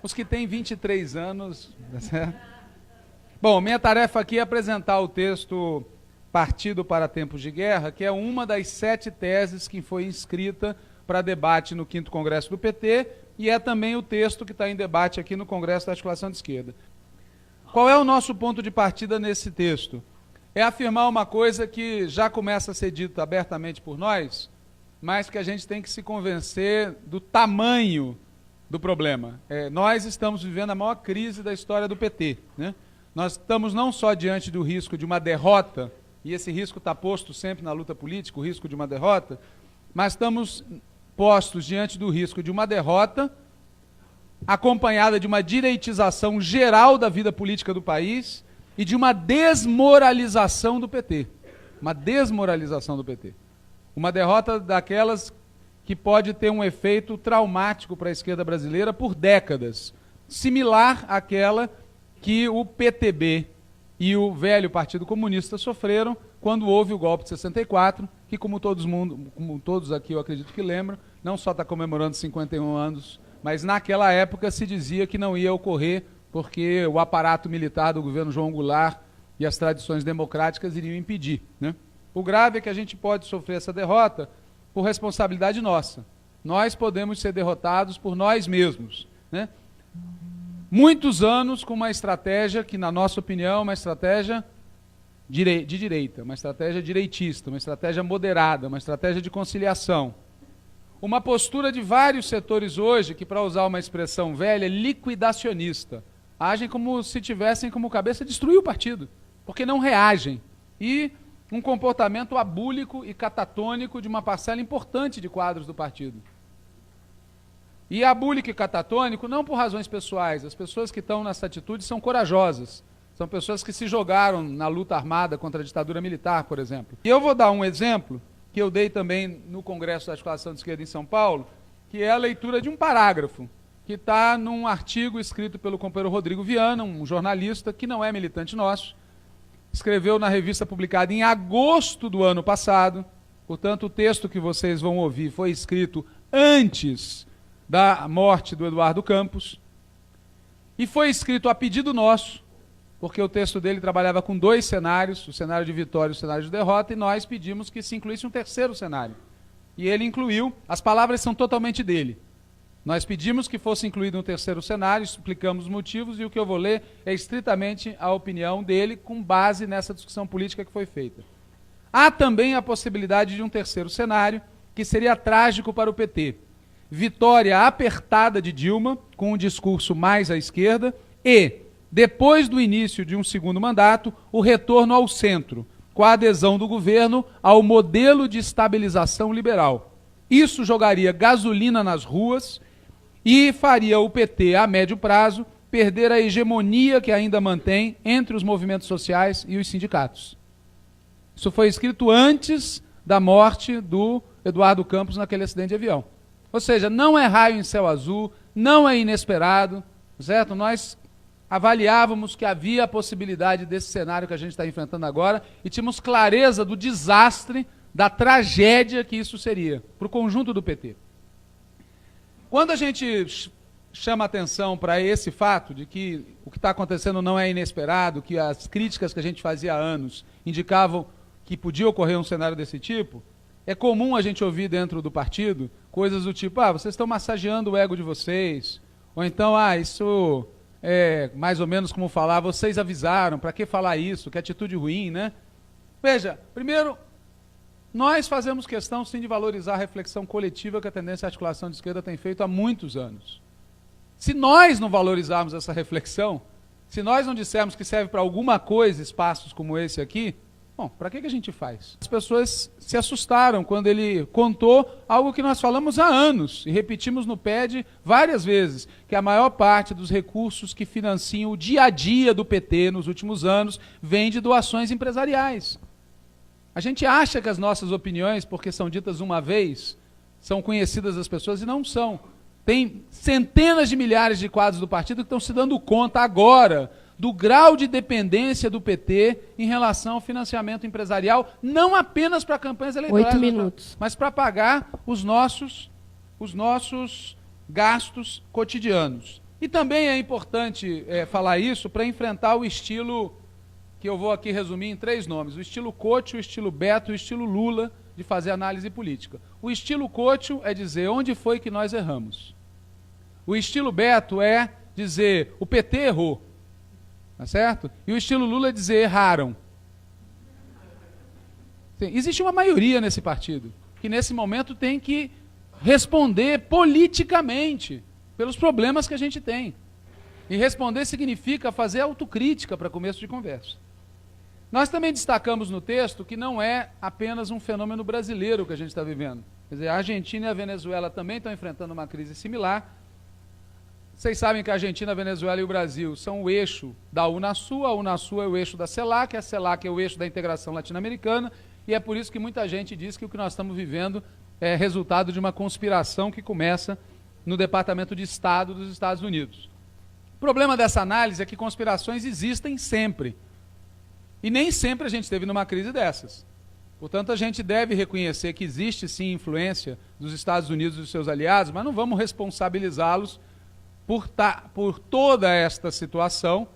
Os que têm 23 anos... Bom, minha tarefa aqui é apresentar o texto Partido para Tempos de Guerra, que é uma das 7 teses que foi inscrita para debate no 5º Congresso do PT, e é também o texto que está em debate aqui no Congresso da Articulação de Esquerda. Qual é o nosso ponto de partida nesse texto? É afirmar uma coisa que já começa a ser dita abertamente por nós, mas que a gente tem que se convencer do tamanho do problema. Nós estamos vivendo a maior crise da história do PT, né? Nós estamos não só diante do risco de uma derrota, e esse risco está posto sempre na luta política, o risco de uma derrota, mas estamos postos diante do risco de uma derrota acompanhada de uma direitização geral da vida política do país e de uma desmoralização do PT. Uma desmoralização do PT. Uma derrota daquelas que pode ter um efeito traumático para a esquerda brasileira por décadas, similar àquela que o PTB e o velho Partido Comunista sofreram quando houve o golpe de 64, que como todos aqui eu acredito que lembram, não só está comemorando 51 anos, mas naquela época se dizia que não ia ocorrer porque o aparato militar do governo João Goulart e as tradições democráticas iriam impedir, né? O grave é que a gente pode sofrer essa derrota por responsabilidade nossa. Nós podemos ser derrotados por nós mesmos, né? Muitos anos com uma estratégia que, na nossa opinião, é uma estratégia de direita, uma estratégia direitista, uma estratégia moderada, uma estratégia de conciliação. Uma postura de vários setores hoje, que, para usar uma expressão velha, liquidacionista. Agem como se tivessem como cabeça destruir o partido, porque não reagem. E um comportamento abúlico e catatônico de uma parcela importante de quadros do partido. E abúlico e catatônico não por razões pessoais. As pessoas que estão nessa atitude são corajosas. São pessoas que se jogaram na luta armada contra a ditadura militar, por exemplo. E eu vou dar um exemplo que eu dei também no Congresso da Articulação de Esquerda em São Paulo, que é a leitura de um parágrafo, que está num artigo escrito pelo companheiro Rodrigo Viana, um jornalista que não é militante nosso, escreveu na revista publicada em agosto do ano passado, portanto o texto que vocês vão ouvir foi escrito antes da morte do Eduardo Campos, e foi escrito a pedido nosso, porque o texto dele trabalhava com 2 cenários, o cenário de vitória e o cenário de derrota, e nós pedimos que se incluísse um 3º cenário. E ele incluiu, as palavras são totalmente dele. Nós pedimos que fosse incluído um 3º cenário, explicamos os motivos, e o que eu vou ler é estritamente a opinião dele, com base nessa discussão política que foi feita. Há também a possibilidade de um 3º cenário, que seria trágico para o PT. Vitória apertada de Dilma, com um discurso mais à esquerda, e, depois do início de um 2º mandato, o retorno ao centro, com a adesão do governo ao modelo de estabilização liberal. Isso jogaria gasolina nas ruas e faria o PT, a médio prazo, perder a hegemonia que ainda mantém entre os movimentos sociais e os sindicatos. Isso foi escrito antes da morte do Eduardo Campos naquele acidente de avião. Ou seja, não é raio em céu azul, não é inesperado, certo? Nós avaliávamos que havia a possibilidade desse cenário que a gente está enfrentando agora e tínhamos clareza do desastre, da tragédia que isso seria para o conjunto do PT. Quando a gente chama atenção para esse fato de que o que está acontecendo não é inesperado, que as críticas que a gente fazia há anos indicavam que podia ocorrer um cenário desse tipo, é comum a gente ouvir dentro do partido coisas do tipo, vocês estão massageando o ego de vocês, ou então, isso é mais ou menos como falar, vocês avisaram, para que falar isso, que atitude ruim, né? Veja, primeiro, nós fazemos questão sim de valorizar a reflexão coletiva que a tendência à articulação de esquerda tem feito há muitos anos. Se nós não valorizarmos essa reflexão, se nós não dissermos que serve para alguma coisa espaços como esse aqui, bom, para que a gente faz? As pessoas se assustaram quando ele contou algo que nós falamos há anos e repetimos no PED várias vezes, que a maior parte dos recursos que financiam o dia a dia do PT nos últimos anos vem de doações empresariais. A gente acha que as nossas opiniões, porque são ditas uma vez, são conhecidas das pessoas e não são. Tem centenas de milhares de quadros do partido que estão se dando conta agora do grau de dependência do PT em relação ao financiamento empresarial, não apenas para campanhas eleitorais, 8 minutos. mas para pagar os nossos gastos cotidianos. E também é importante falar isso para enfrentar o estilo que eu vou aqui resumir em 3 nomes: o estilo Couto, o estilo Beto e o estilo Lula de fazer análise política. O estilo Couto é dizer onde foi que nós erramos. O estilo Beto é dizer o PT errou, tá certo? E o estilo Lula é dizer erraram. Existe uma maioria nesse partido que nesse momento tem que responder politicamente pelos problemas que a gente tem. E responder significa fazer autocrítica para começo de conversa. Nós também destacamos no texto que não é apenas um fenômeno brasileiro que a gente está vivendo. Quer dizer, a Argentina e a Venezuela também estão enfrentando uma crise similar. Vocês sabem que a Argentina, a Venezuela e o Brasil são o eixo da Unasul, a Unasul é o eixo da CELAC, a CELAC é o eixo da integração latino-americana, e é por isso que muita gente diz que o que nós estamos vivendo é resultado de uma conspiração que começa no Departamento de Estado dos Estados Unidos. O problema dessa análise é que conspirações existem sempre. E nem sempre a gente esteve numa crise dessas. Portanto, a gente deve reconhecer que existe sim influência dos Estados Unidos e dos seus aliados, mas não vamos responsabilizá-los por toda esta situação,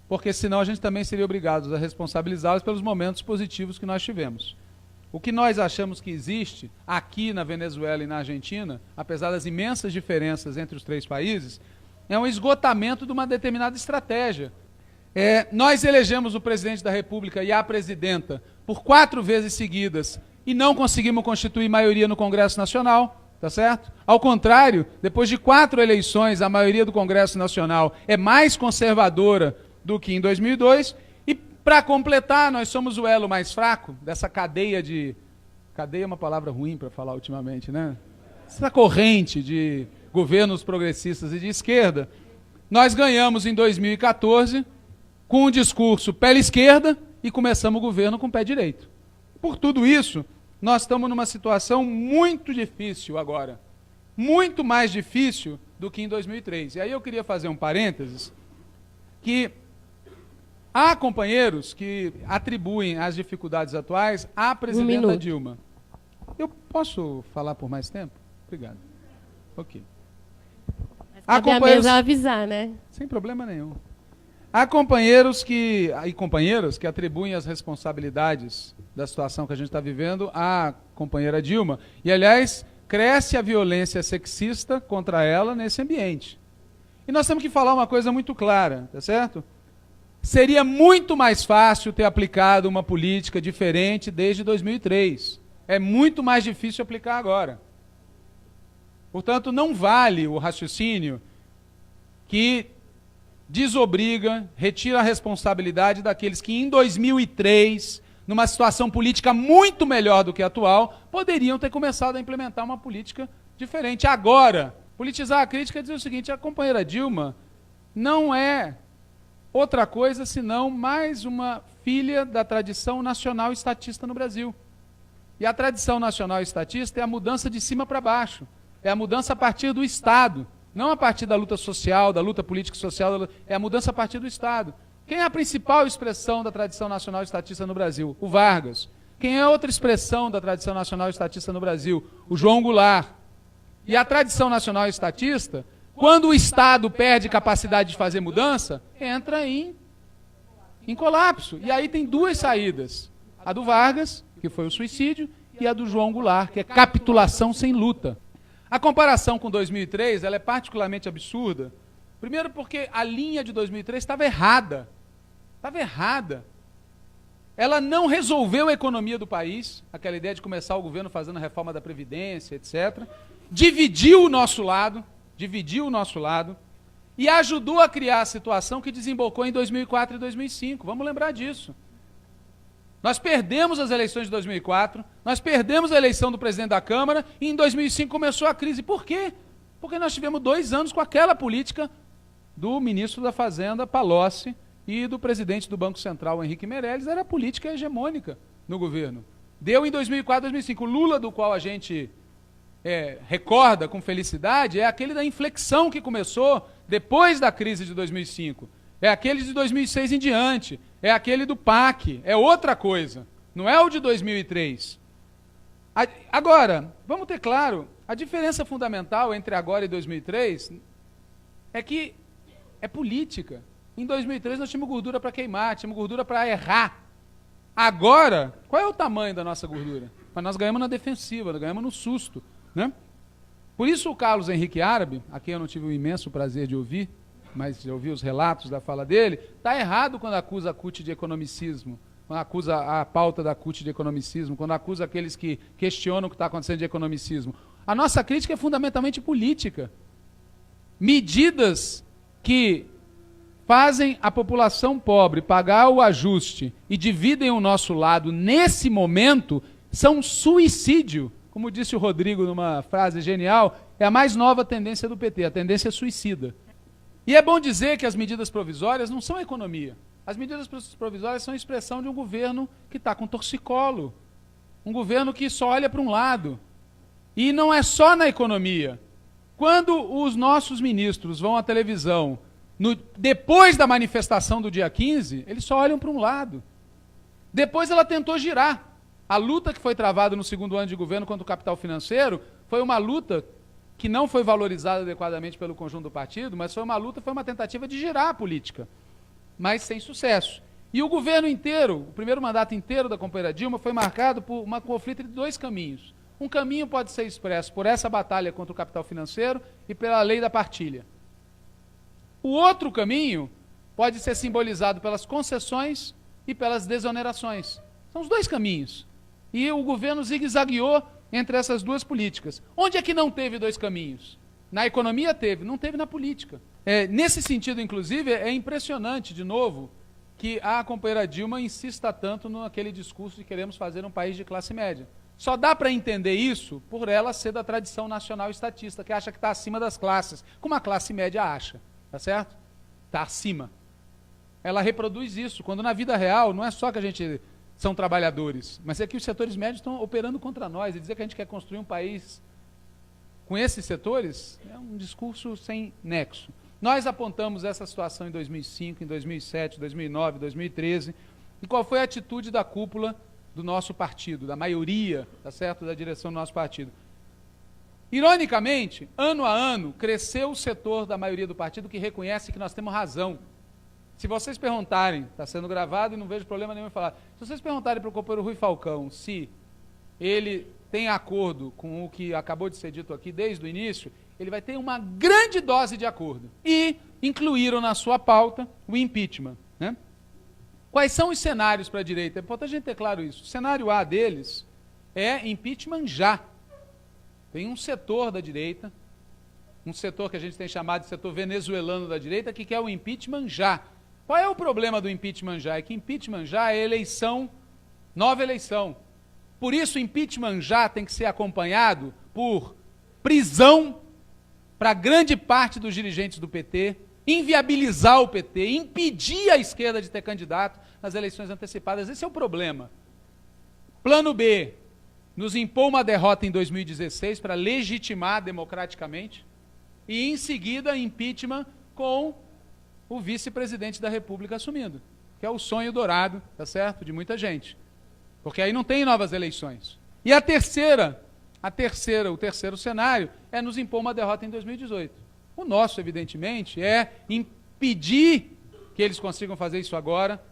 porque senão a gente também seria obrigado a responsabilizá-los pelos momentos positivos que nós tivemos. O que nós achamos que existe aqui na Venezuela e na Argentina, apesar das imensas diferenças entre os 3 países, é um esgotamento de uma determinada estratégia. Nós elegemos o presidente da República e a presidenta por 4 vezes seguidas e não conseguimos constituir maioria no Congresso Nacional, tá certo? Ao contrário, depois de 4 eleições, a maioria do Congresso Nacional é mais conservadora do que em 2002, e para completar, nós somos o elo mais fraco dessa cadeia de... Cadeia é uma palavra ruim para falar ultimamente, né? Essa corrente de governos progressistas e de esquerda. Nós ganhamos em 2014 com um discurso pela esquerda e começamos o governo com o pé direito. Por tudo isso, nós estamos numa situação muito difícil agora. Muito mais difícil do que em 2003. E aí eu queria fazer um parênteses, que há companheiros que atribuem as dificuldades atuais à presidenta Dilma. Eu posso falar por mais tempo? Obrigado. Ok. Há companheiros a avisar, né? Sem problema nenhum. Há companheiros e companheiras que atribuem as responsabilidades da situação que a gente está vivendo à companheira Dilma. E, aliás, cresce a violência sexista contra ela nesse ambiente. E nós temos que falar uma coisa muito clara, tá certo? Seria muito mais fácil ter aplicado uma política diferente desde 2003. É muito mais difícil aplicar agora. Portanto, não vale o raciocínio que desobriga, retira a responsabilidade daqueles que em 2003, numa situação política muito melhor do que a atual, poderiam ter começado a implementar uma política diferente. Agora, politizar a crítica é dizer o seguinte: a companheira Dilma não é outra coisa senão mais uma filha da tradição nacional estatista no Brasil. E a tradição nacional estatista é a mudança de cima para baixo, é a mudança a partir do Estado. Não a partir da luta social, da luta política e social, é a mudança a partir do Estado. Quem é a principal expressão da tradição nacional estatista no Brasil? O Vargas. Quem é outra expressão da tradição nacional estatista no Brasil? O João Goulart. E a tradição nacional estatista, quando o Estado perde capacidade de fazer mudança, entra em colapso. E aí tem 2 saídas. A do Vargas, que foi o suicídio, e a do João Goulart, que é capitulação sem luta. A comparação com 2003 ela é particularmente absurda. Primeiro porque a linha de 2003 estava errada. Estava errada. Ela não resolveu a economia do país, aquela ideia de começar o governo fazendo a reforma da Previdência, etc. Dividiu o nosso lado, e ajudou a criar a situação que desembocou em 2004 e 2005. Vamos lembrar disso. Nós perdemos as eleições de 2004, nós perdemos a eleição do presidente da Câmara, e em 2005 começou a crise. Por quê? Porque nós tivemos 2 anos com aquela política do ministro da Fazenda, Palocci, e do presidente do Banco Central, Henrique Meirelles. Era a política hegemônica no governo. Deu em 2004, 2005. O Lula, do qual a gente recorda com felicidade, é aquele da inflexão que começou depois da crise de 2005. É aquele de 2006 em diante. É aquele do PAC. É outra coisa. Não é o de 2003. Agora, vamos ter claro, a diferença fundamental entre agora e 2003 é que é política. Em 2013 nós tínhamos gordura para queimar, tínhamos gordura para errar. Agora, qual é o tamanho da nossa gordura? Mas nós ganhamos na defensiva, nós ganhamos no susto, né? Por isso o Carlos Henrique Árabe, a quem eu não tive o imenso prazer de ouvir, mas eu ouvi os relatos da fala dele, está errado quando acusa a CUT de economicismo, quando acusa a pauta da CUT de economicismo, quando acusa aqueles que questionam o que está acontecendo de economicismo. A nossa crítica é fundamentalmente política. Medidas que fazem a população pobre pagar o ajuste e dividem o nosso lado nesse momento são suicídio. Como disse o Rodrigo numa frase genial, é a mais nova tendência do PT, a tendência suicida. E é bom dizer que as medidas provisórias não são economia. As medidas provisórias são expressão de um governo que está com torcicolo, um governo que só olha para um lado. E não é só na economia. Quando os nossos ministros vão à televisão, depois da manifestação do dia 15, eles só olham para um lado. Depois ela tentou girar. A luta que foi travada no segundo ano de governo contra o capital financeiro foi uma luta que não foi valorizada adequadamente pelo conjunto do partido, mas foi uma tentativa de girar a política, mas sem sucesso. E o governo inteiro, o primeiro mandato inteiro da companheira Dilma foi marcado por um conflito de dois caminhos. Um caminho pode ser expresso por essa batalha contra o capital financeiro e pela lei da partilha. O outro caminho pode ser simbolizado pelas concessões e pelas desonerações. São os dois caminhos. E o governo zigue-zagueou entre essas duas políticas. Onde é que não teve dois caminhos? Na economia teve, não teve na política. Nesse sentido, inclusive, é impressionante, de novo, que a companheira Dilma insista tanto naquele discurso de que queremos fazer um país de classe média. Só dá para entender isso por ela ser da tradição nacional estatista, que acha que está acima das classes, como a classe média acha, tá certo? Está acima. Ela reproduz isso, quando na vida real não é só que a gente são trabalhadores, mas é que os setores médios estão operando contra nós, e dizer que a gente quer construir um país com esses setores é um discurso sem nexo. Nós apontamos essa situação em 2005, em 2007, 2009, 2013, e qual foi a atitude da cúpula do nosso partido, da maioria, tá certo, da direção do nosso partido. Ironicamente, ano a ano, cresceu o setor da maioria do partido que reconhece que nós temos razão. Se vocês perguntarem, está sendo gravado e não vejo problema nenhum em falar, se vocês perguntarem para o companheiro Rui Falcão se ele tem acordo com o que acabou de ser dito aqui desde o início, ele vai ter uma grande dose de acordo. E incluíram na sua pauta o impeachment, né? Quais são os cenários para a direita? É importante a gente ter claro isso. O cenário A deles é impeachment já. Tem um setor da direita, um setor que a gente tem chamado de setor venezuelano da direita, que quer o impeachment já. Qual é o problema do impeachment já? É que impeachment já é eleição, nova eleição. Por isso, impeachment já tem que ser acompanhado por prisão para grande parte dos dirigentes do PT, inviabilizar o PT, impedir a esquerda de ter candidato nas eleições antecipadas. Esse é o problema. Plano B, nos impor uma derrota em 2016 para legitimar democraticamente e, em seguida, impeachment com o vice-presidente da República assumindo, que é o sonho dourado, tá certo, de muita gente. Porque aí não tem novas eleições. E o terceiro cenário é nos impor uma derrota em 2018. O nosso, evidentemente, é impedir que eles consigam fazer isso agora,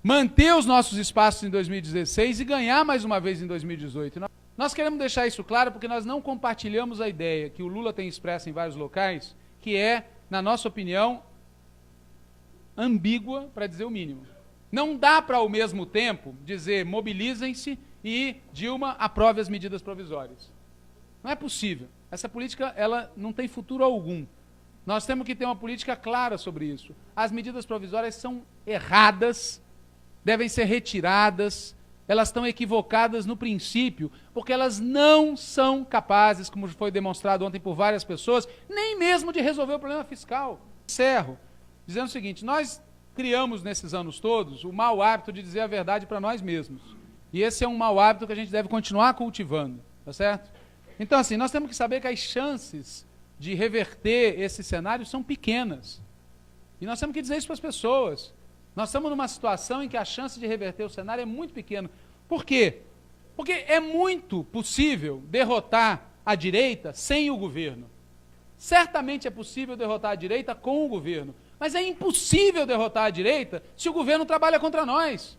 manter os nossos espaços em 2016 e ganhar mais uma vez em 2018. Nós queremos deixar isso claro porque nós não compartilhamos a ideia que o Lula tem expressa em vários locais, que é, na nossa opinião, ambígua, para dizer o mínimo. Não dá para, ao mesmo tempo, dizer mobilizem-se e Dilma aprove as medidas provisórias. Não é possível. Essa política ela não tem futuro algum. Nós temos que ter uma política clara sobre isso. As medidas provisórias são erradas, devem ser retiradas, elas estão equivocadas no princípio, porque elas não são capazes, como foi demonstrado ontem por várias pessoas, nem mesmo de resolver o problema fiscal. Encerro dizendo o seguinte, nós criamos nesses anos todos o mau hábito de dizer a verdade para nós mesmos. E esse é um mau hábito que a gente deve continuar cultivando, tá certo? Então, assim, nós temos que saber que as chances de reverter esse cenário são pequenas. E nós temos que dizer isso para as pessoas. Nós estamos numa situação em que a chance de reverter o cenário é muito pequena. Por quê? Porque é muito possível derrotar a direita sem o governo. Certamente é possível derrotar a direita com o governo, mas é impossível derrotar a direita se o governo trabalha contra nós.